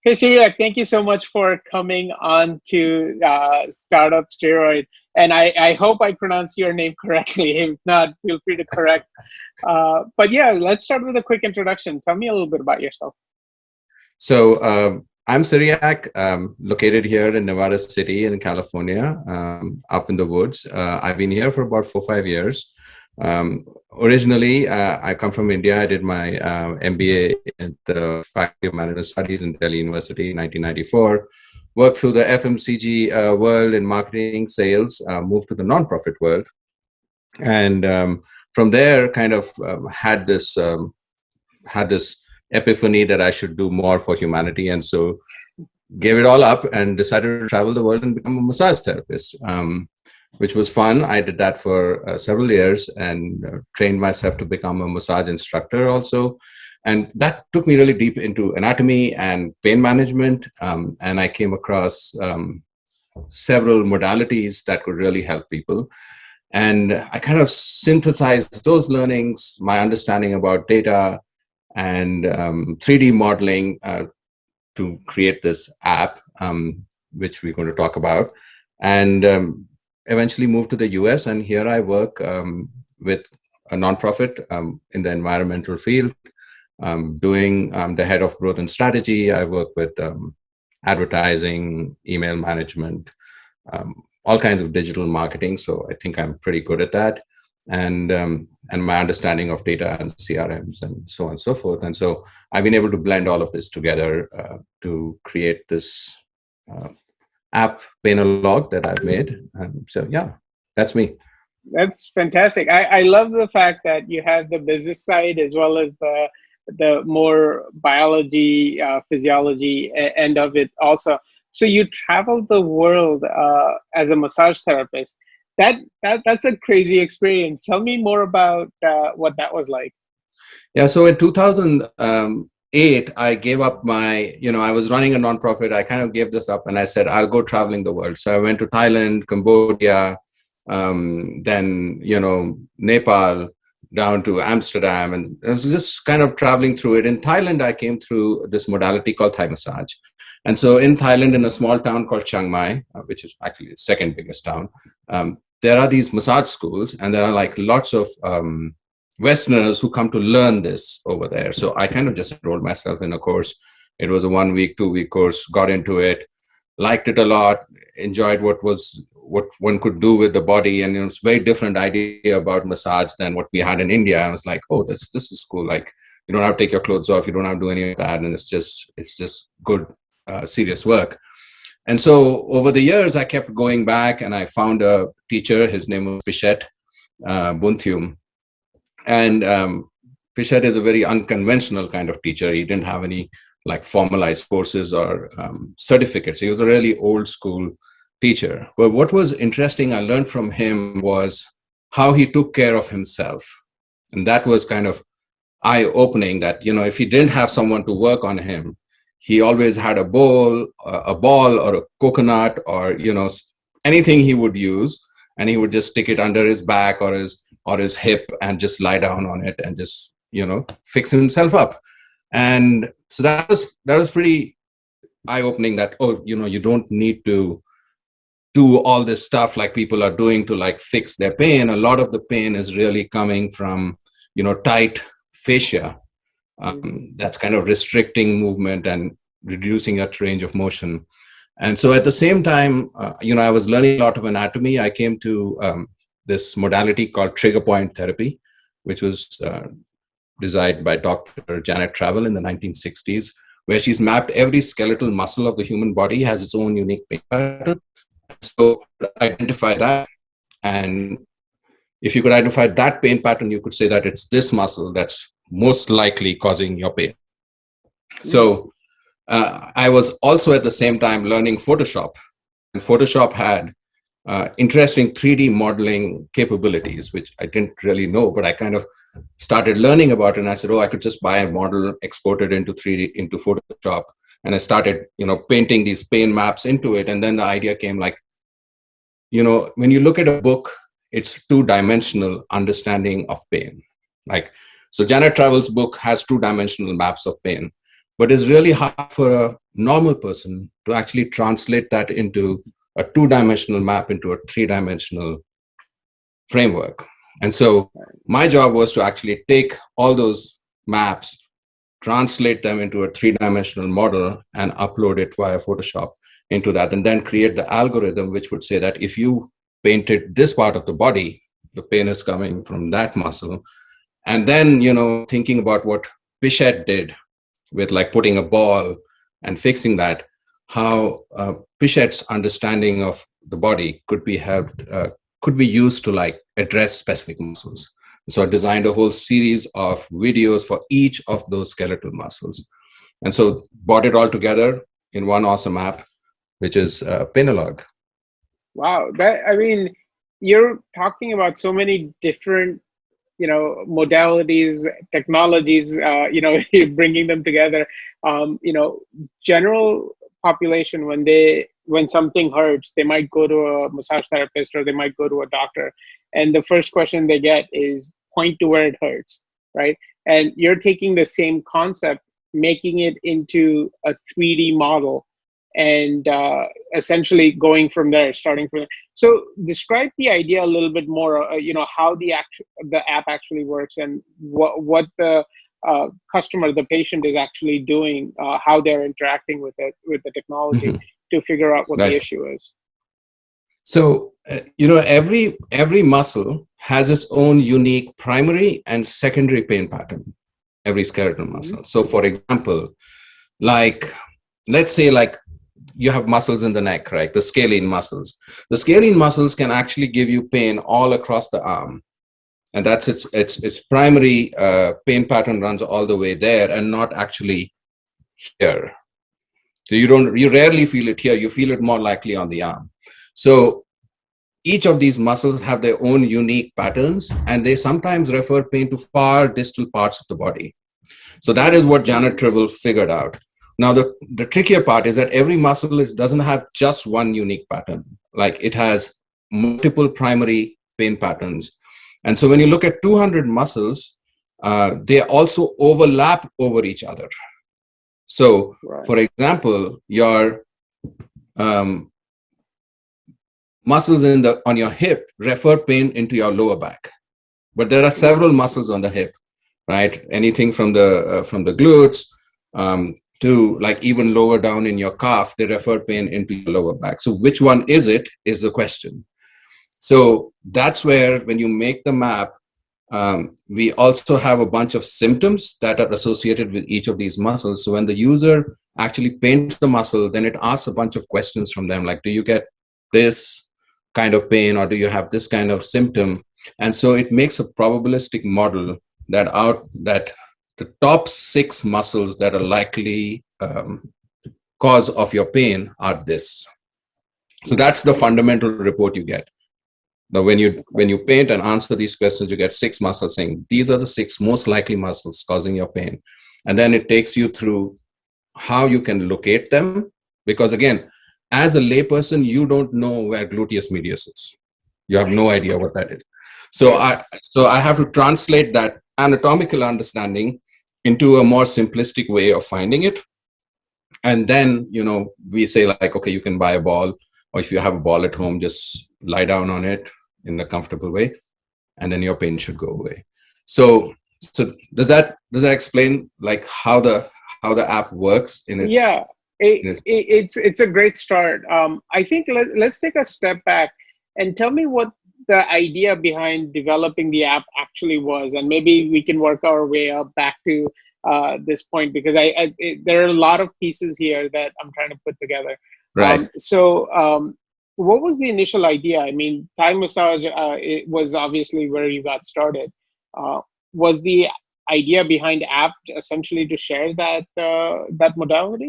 Hey, Cyriac, thank you so much for coming on to Startup Steroid. And I hope I pronounced your name correctly. If not, feel free to correct. But yeah, let's start with a quick introduction. Tell me a little bit about yourself. So I'm Cyriac, located here in Nevada City in California, up in the woods. I've been here for about 4 or 5 years. Originally, I come from India. I did my MBA at the Faculty of Management Studies in Delhi University in 1994. Worked through the FMCG world in marketing, sales, moved to the nonprofit world. And from there, kind of had this epiphany that I should do more for humanity. And so gave it all up and decided to travel the world and become a massage therapist, which was fun. I did that for several years and trained myself to become a massage instructor also. And that took me really deep into anatomy and pain management. And I came across several modalities that could really help people. And I kind of synthesized those learnings, my understanding about data and 3D modeling to create this app, which we're going to talk about, and eventually moved to the US. And here I work with a nonprofit in the environmental field, doing the head of growth and strategy. I work with advertising, email management, all kinds of digital marketing. So I think I'm pretty good at that. And my understanding of data and CRMs and so on and so forth. And so I've been able to blend all of this together to create this app Painolog that I've made. So yeah, that's me. That's fantastic. I love the fact that you have the business side as well as the more biology, physiology end of it also. So you traveled the world as a massage therapist. That's a crazy experience. Tell me more about what that was like. Yeah, so in 2008, I gave up I was running a nonprofit. I kind of gave this up and I said, I'll go traveling the world. So I went to Thailand, Cambodia, then, Nepal, down to Amsterdam. And I was just kind of traveling through it. In Thailand, I came through this modality called Thai massage. And so in Thailand, in a small town called Chiang Mai, which is actually the second biggest town, there are these massage schools, and there are like lots of Westerners who come to learn this over there. So I kind of just enrolled myself in a course. It was a 1 week, 2 week course, got into it, liked it a lot, enjoyed what one could do with the body. And it was a very different idea about massage than what we had in India. I was like, oh, this is cool. Like, you don't have to take your clothes off. You don't have to do any of that. And it's just good, serious work. And so over the years, I kept going back and I found a teacher. His name was Pishet Bunthium. And Pishet is a very unconventional kind of teacher. He didn't have any like formalized courses or certificates. He was a really old school teacher. But what was interesting I learned from him was how he took care of himself. And that was kind of eye-opening that, if he didn't have someone to work on him, he always had a ball or a coconut or, anything he would use, and he would just stick it under his back or his hip and just lie down on it and just, fix himself up. And so that was pretty eye-opening that, you don't need to do all this stuff like people are doing to like fix their pain. A lot of the pain is really coming from, tight fascia. That's kind of restricting movement and reducing your range of motion. And so at the same time, I was learning a lot of anatomy. I came to this modality called trigger point therapy, which was designed by Dr. Janet Travel in the 1960s, where she's mapped every skeletal muscle of the human body has its own unique pain pattern. So identify that. And if you could identify that pain pattern, you could say that it's this muscle that's most likely causing your pain. So I was also at the same time learning Photoshop. And Photoshop had interesting 3D modeling capabilities, which I didn't really know, but I kind of started learning about it. And I said, I could just buy a model, export it into 3D, into Photoshop. And I started, painting these pain maps into it. And then the idea came like, when you look at a book, it's two-dimensional understanding of pain. So Janet Travel's book has two-dimensional maps of pain. but it's really hard for a normal person to actually translate that into a two-dimensional map into a three-dimensional framework. And so my job was to actually take all those maps, translate them into a three-dimensional model, and upload it via Photoshop into that, and then create the algorithm which would say that if you painted this part of the body, the pain is coming from that muscle. And then, thinking about what Pichette did with like putting a ball and fixing that, how Pichette's understanding of the body could be used to like address specific muscles. So I designed a whole series of videos for each of those skeletal muscles. And so brought it all together in one awesome app, which is Painologue. Wow. You're talking about so many different, modalities, technologies, bringing them together. General population, when something hurts, they might go to a massage therapist or they might go to a doctor. And the first question they get is point to where it hurts, right? And you're taking the same concept, making it into a 3D model, and essentially going from there, starting from there. So describe the idea a little bit more, how the app actually works, and what the customer, the patient, is actually doing, how they're interacting with the technology to figure out what the issue is. So, every muscle has its own unique primary and secondary pain pattern, every skeletal muscle. So for example, let's say you have muscles in the neck, right? The scalene muscles. The scalene muscles can actually give you pain all across the arm. And that's its primary pain pattern runs all the way there and not actually here. So you rarely feel it here, you feel it more likely on the arm. So each of these muscles have their own unique patterns, and they sometimes refer pain to far distal parts of the body. So that is what Janet Trivell figured out. Now, the trickier part is that every muscle doesn't have just one unique pattern. Like, it has multiple primary pain patterns. And so when you look at 200 muscles, they also overlap over each other. So, for example, your muscles on your hip refer pain into your lower back, but there are several muscles on the hip, right? Anything from the glutes to like even lower down in your calf, they refer pain into your lower back. So which one is it is the question. So that's where, when you make the map, we also have a bunch of symptoms that are associated with each of these muscles. So when the user actually paints the muscle, then it asks a bunch of questions from them, like, do you get this kind of pain, or do you have this kind of symptom? And so it makes a probabilistic model that the top 6 muscles that are likely cause of your pain are this. So that's the fundamental report you get. Now, when you paint and answer these questions, you get 6 muscles saying, these are the 6 most likely muscles causing your pain. And then it takes you through how you can locate them. Because again, as a layperson, you don't know where gluteus medius is. You have no idea what that is. So I have to translate that anatomical understanding into a more simplistic way of finding it. And then, we say like, okay, you can buy a ball, or if you have a ball at home, just lie down on it in a comfortable way, and then your pain should go away. So does that explain like how the app works in its? Yeah, it's a great start. I think let's take a step back and tell me what the idea behind developing the app actually was, and maybe we can work our way up back to this point, because there are a lot of pieces here that I'm trying to put together. Right. What was the initial idea? I mean, Thai massage, it was obviously where you got started. Was the idea behind app essentially to share that modality?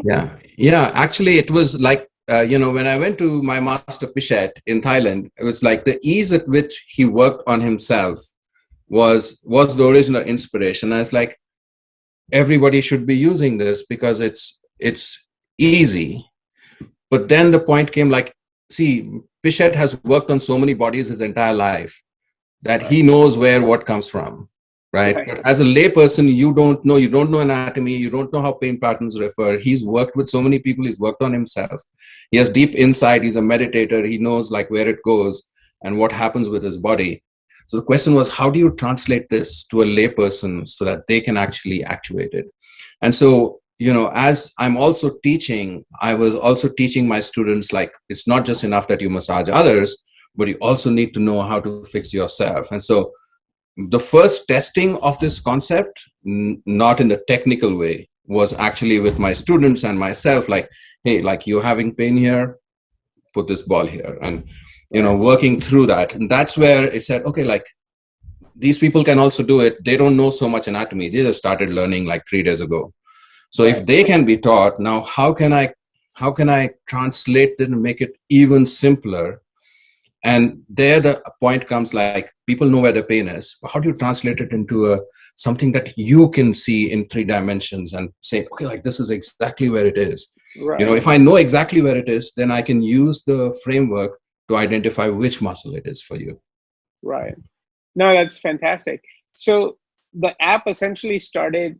Yeah. Actually, it was like, when I went to my master Pichette in Thailand, it was like the ease at which he worked on himself was the original inspiration. I was like, everybody should be using this because it's easy. But then the point came like, see, Pichette has worked on so many bodies his entire life that he knows where what comes from. right? Right. But as a layperson, you don't know anatomy, you don't know how pain patterns refer. He's worked with so many people, he's worked on himself. He has deep insight, he's a meditator, he knows like where it goes and what happens with his body. So the question was, how do you translate this to a layperson so that they can actually actuate it? And so, as I'm also teaching, I was also teaching my students, like, it's not just enough that you massage others, but you also need to know how to fix yourself. And so the first testing of this concept, not in the technical way, was actually with my students and myself, like, hey, like, you're having pain here, put this ball here, and working through that. And that's where it said, okay, like, these people can also do it. They don't know so much anatomy, they just started learning like 3 days ago. So if they can be taught, now how can I translate it and make it even simpler? And there the point comes, like, people know where the pain is, but how do you translate it into something that you can see in 3 dimensions and say, okay, like, this is exactly where it is. Right. If I know exactly where it is, then I can use the framework to identify which muscle it is for you. Right. No, that's fantastic. So the app essentially started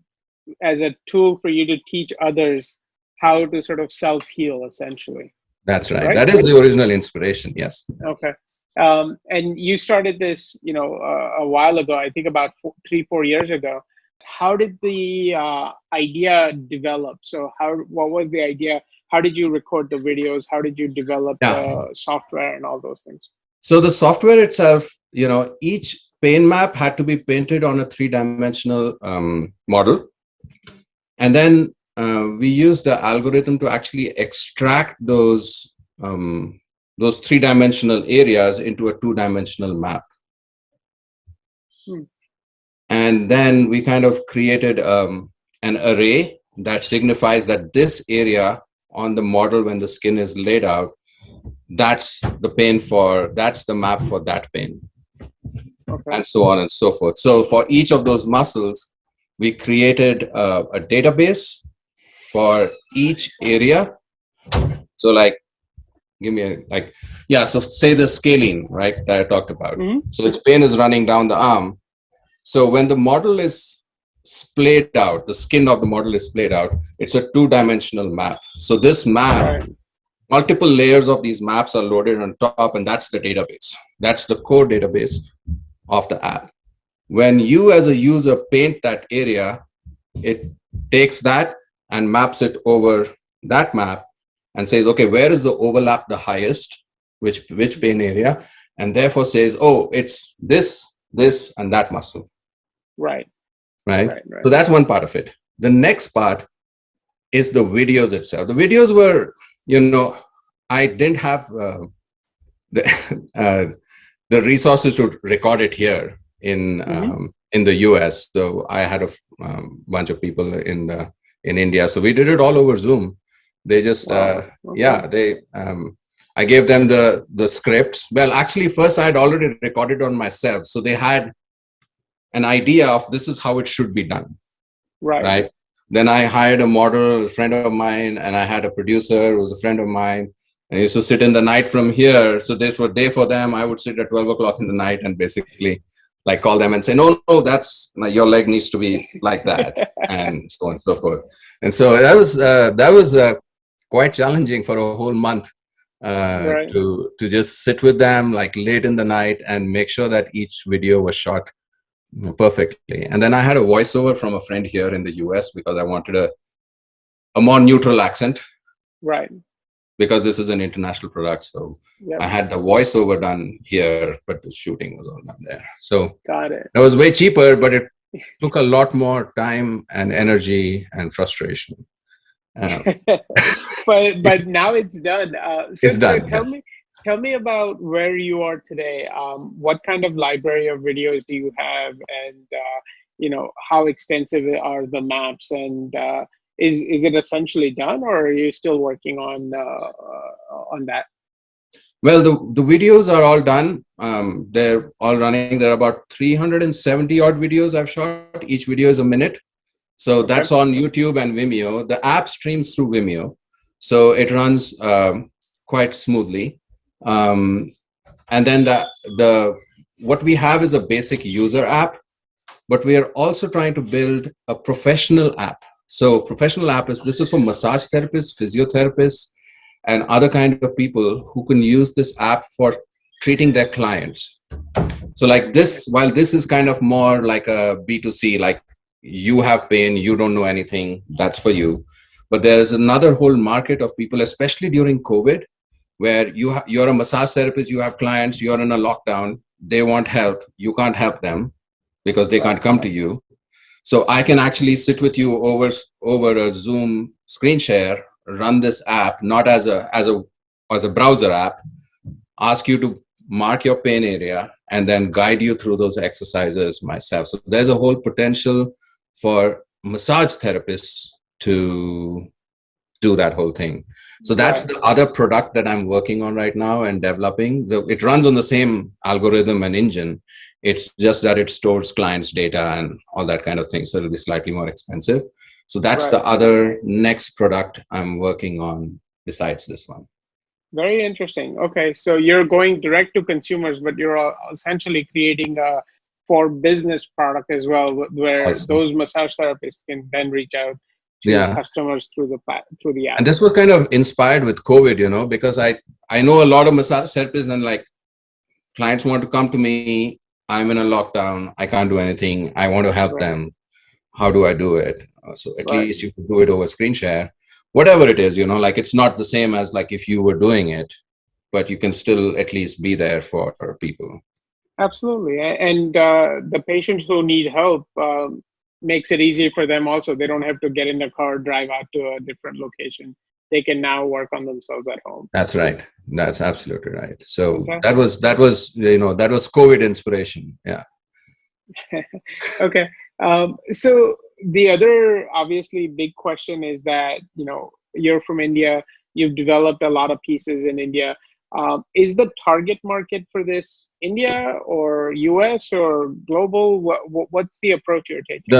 as a tool for you to teach others how to sort of self-heal, essentially. That's right. That is the original inspiration. Yes. Okay. And you started this, a while ago, I think about 3-4 years ago. How did the idea develop? So what was the idea? How did you record the videos? How did you develop the software and all those things? So the software itself, each pain map had to be painted on a 3-dimensional model. And then we used the algorithm to actually extract those 3-dimensional areas into a 2-dimensional map. And then we kind of created an array that signifies that this area on the model, when the skin is laid out, that's the map for that pain. Okay. And so on and so forth. So for each of those muscles, we created a database for each area. So like, so say the scalene, right, that I talked about. Mm-hmm. So its pain is running down the arm. So when the model is splayed out, the skin of the model is splayed out, it's a 2-dimensional map. So this map, multiple layers of these maps are loaded on top, and that's the database. That's the core database of the app. When you as a user paint that area, it takes that and maps it over that map and says, okay, where is the overlap the highest, which pain area, and therefore says, oh, it's this, and that muscle. Right. So that's one part of it. The next part is the videos itself. The videos were, I didn't have the resources to record it here in the US. So I had a bunch of people in India. So we did it all over Zoom. They just, I gave them the scripts. Well, actually, first I had already recorded on myself. So they had an idea of this is how it should be done. Right. Then I hired a model, a friend of mine, and I had a producer who was a friend of mine. And I used to sit in the night from here. So this was day for them. I would sit at 12 o'clock in the night and basically like call them and say, no, that's your leg needs to be like that, and so on and so forth. And so that was quite challenging for a whole month to just sit with them like late in the night and make sure that each video was shot perfectly. And then I had a voiceover from a friend here in the US because I wanted a more neutral accent. Right. Because this is an international product. So I had the voiceover done here, but the shooting was all done there. So got it. That was way cheaper, but it took a lot more time and energy and frustration. But now it's done. It's done. Tell me about where you are today. What kind of library of videos do you have, and how extensive are the maps, and is it essentially done, or are you still working on that? Well, the videos are all done. They're all running. There are about 370 odd videos I've shot. Each video is a minute. So that's on YouTube and Vimeo. The app streams through Vimeo, so it runs quite smoothly. And then what we have is a basic user app, but we are also trying to build a professional app. So professional app this is for massage therapists, physiotherapists, and other kind of people who can use this app for treating their clients. So like this, while this is kind of more like a B2C, like you have pain, you don't know anything, that's for you. But there's another whole market of people, especially during COVID, where you're a massage therapist, you have clients, you're in a lockdown, they want help, you can't help them because they can't come to you. So I can actually sit with you over a Zoom screen share, run this app, not as a browser app, ask you to mark your pain area, and then guide you through those exercises myself. So there's a whole potential for massage therapists to do that whole thing. So that's the other product that I'm working on right now and developing. It runs on the same algorithm and engine. It's just that it stores clients' data and all that kind of thing. So it'll be slightly more expensive. So that's the other next product I'm working on besides this one. Very interesting. Okay, so you're going direct to consumers, but you're essentially creating a for business product as well, where those massage therapists can then reach out to customers through the app. And this was kind of inspired with COVID, because I know a lot of massage therapists, and like clients want to come to me. I'm in a lockdown. I can't do anything. I want to help them. How do I do it? So at least you could do it over screen share, whatever it is, like it's not the same as like if you were doing it, but you can still at least be there for people. Absolutely. And the patients who need help, makes it easier for them also. They don't have to get in the car, drive out to a different location. They can now work on themselves at home. That's right. That's absolutely right. So that was COVID inspiration. Yeah. Okay. So the other obviously big question is that, you're from India, you've developed a lot of pieces in India. Is the target market for this India or US or global? What's the approach you're taking?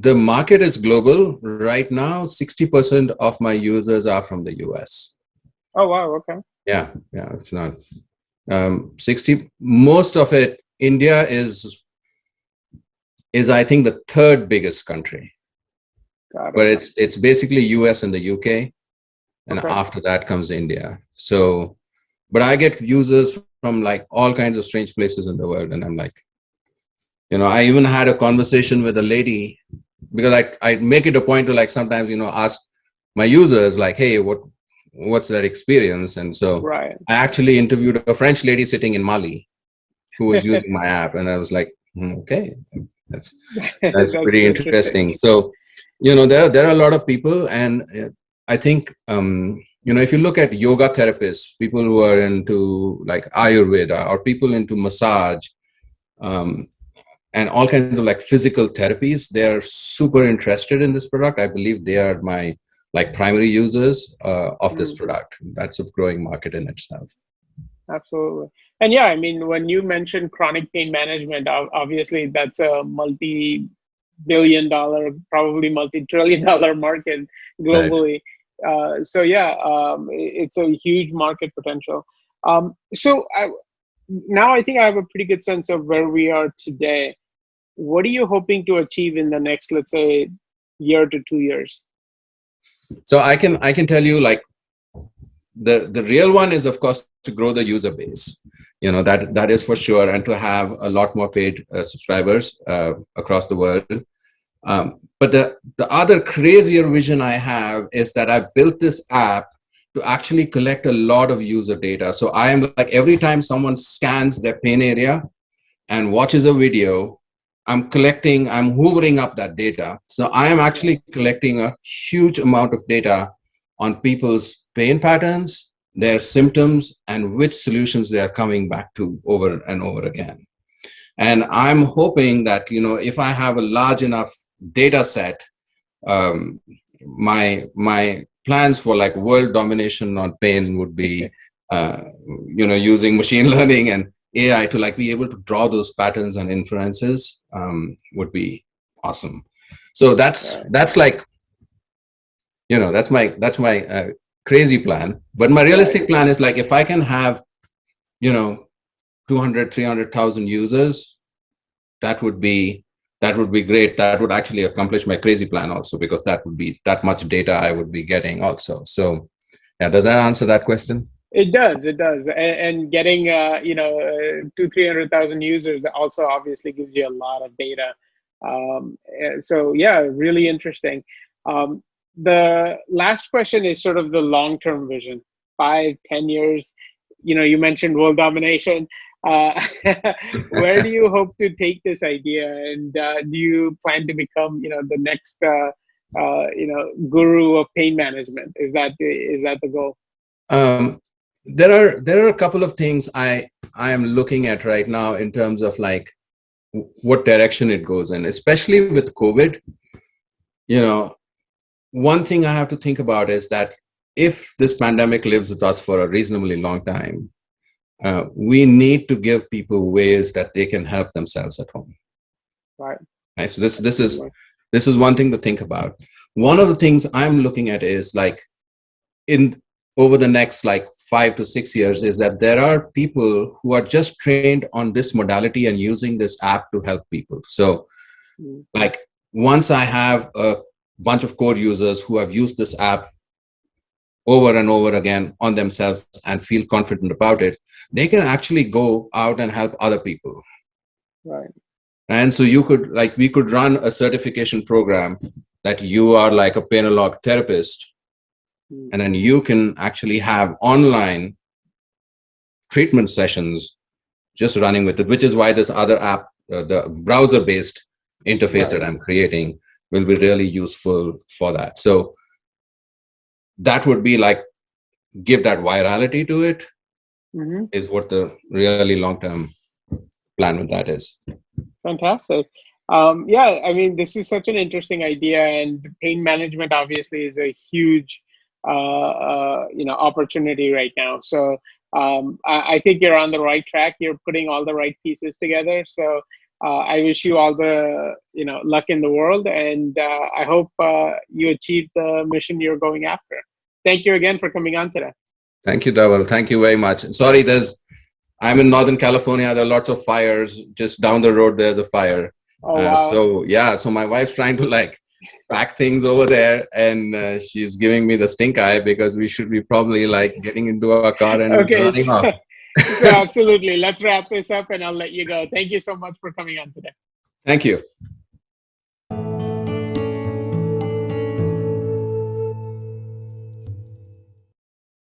The market is global. Right now, 60% of my users are from the US. Oh, wow. Okay. Yeah. It's not 60. Most of it, India is I think the third biggest country. But it's basically US and the UK. And after that comes India. So, but I get users from like all kinds of strange places in the world. And I'm like, I even had a conversation with a lady, because I make it a point to like sometimes, ask my users like, hey, what's that experience? And so I actually interviewed a French lady sitting in Mali who was using my app. And I was like, okay, that's pretty interesting. So, there are a lot of people, and I think, if you look at yoga therapists, people who are into like Ayurveda, or people into massage, and all kinds of like physical therapies, they're super interested in this product. I believe they are my like primary users of this product. That's a growing market in itself. Absolutely. And yeah, I mean, when you mentioned chronic pain management, obviously that's a multi-billion-dollar, probably multi-trillion-dollar market globally. So yeah, it's a huge market potential. So now I think I have a pretty good sense of where we are today. What are you hoping to achieve in the next, let's say, year to 2 years? So I can tell you, like, the real one is, of course, to grow the user base. That is for sure, and to have a lot more paid subscribers across the world. But the other crazier vision I have is that I built this app to actually collect a lot of user data. So I am like, every time someone scans their pain area and watches a video, I'm hoovering up that data. So I am actually collecting a huge amount of data on people's pain patterns, their symptoms, and which solutions they are coming back to over and over again. And I'm hoping that, if I have a large enough data set, my plans for like world domination on pain would be, using machine learning and AI to like be able to draw those patterns and inferences would be awesome. So that's like, that's my crazy plan. But my realistic plan is like, if I can have, 200, 300,000 users, that would be that would be great. That would actually accomplish my crazy plan also, because that would be that much data I would be getting also. So yeah, does that answer that question? It does, it does, and getting 300,000 users also obviously gives you a lot of data. So yeah, really interesting. The last question is sort of the long-term vision, 5, 10 years. You mentioned world domination. Where do you hope to take this idea, and do you plan to become the next guru of pain management? Is that the goal? Um, there are a couple of things I am looking at right now in terms of like what direction it goes in, especially with COVID. One thing I have to think about is that if this pandemic lives with us for a reasonably long time, we need to give people ways that they can help themselves at home. Right. Right. So this is one thing to think about. One of the things I'm looking at is like over the next like 5 to 6 years is that there are people who are just trained on this modality and using this app to help people. So like once I have a bunch of core users who have used this app over and over again on themselves and feel confident about it, they can actually go out and help other people. Right. And so we could run a certification program that you are like a Painologue therapist, and then you can actually have online treatment sessions just running with it, which is why this other app, the browser-based interface that I'm creating, will be really useful for that. So that would be like, give that virality to it, is what the really long-term plan with that is. Fantastic. Yeah, I mean, this is such an interesting idea, and pain management obviously is a huge opportunity right now. So I think you're on the right track. You're putting all the right pieces together. So I wish you all the luck in the world, and I hope you achieve the mission you're going after. Thank you again for coming on today. Thank you, Dhaval. Thank you very much. Sorry, I'm in Northern California. There are lots of fires. Just down the road, there's a fire. Oh, wow. So my wife's trying to like pack things over there, and she's giving me the stink eye because we should be probably like getting into our car and running off. So absolutely. Let's wrap this up and I'll let you go. Thank you so much for coming on today. Thank you.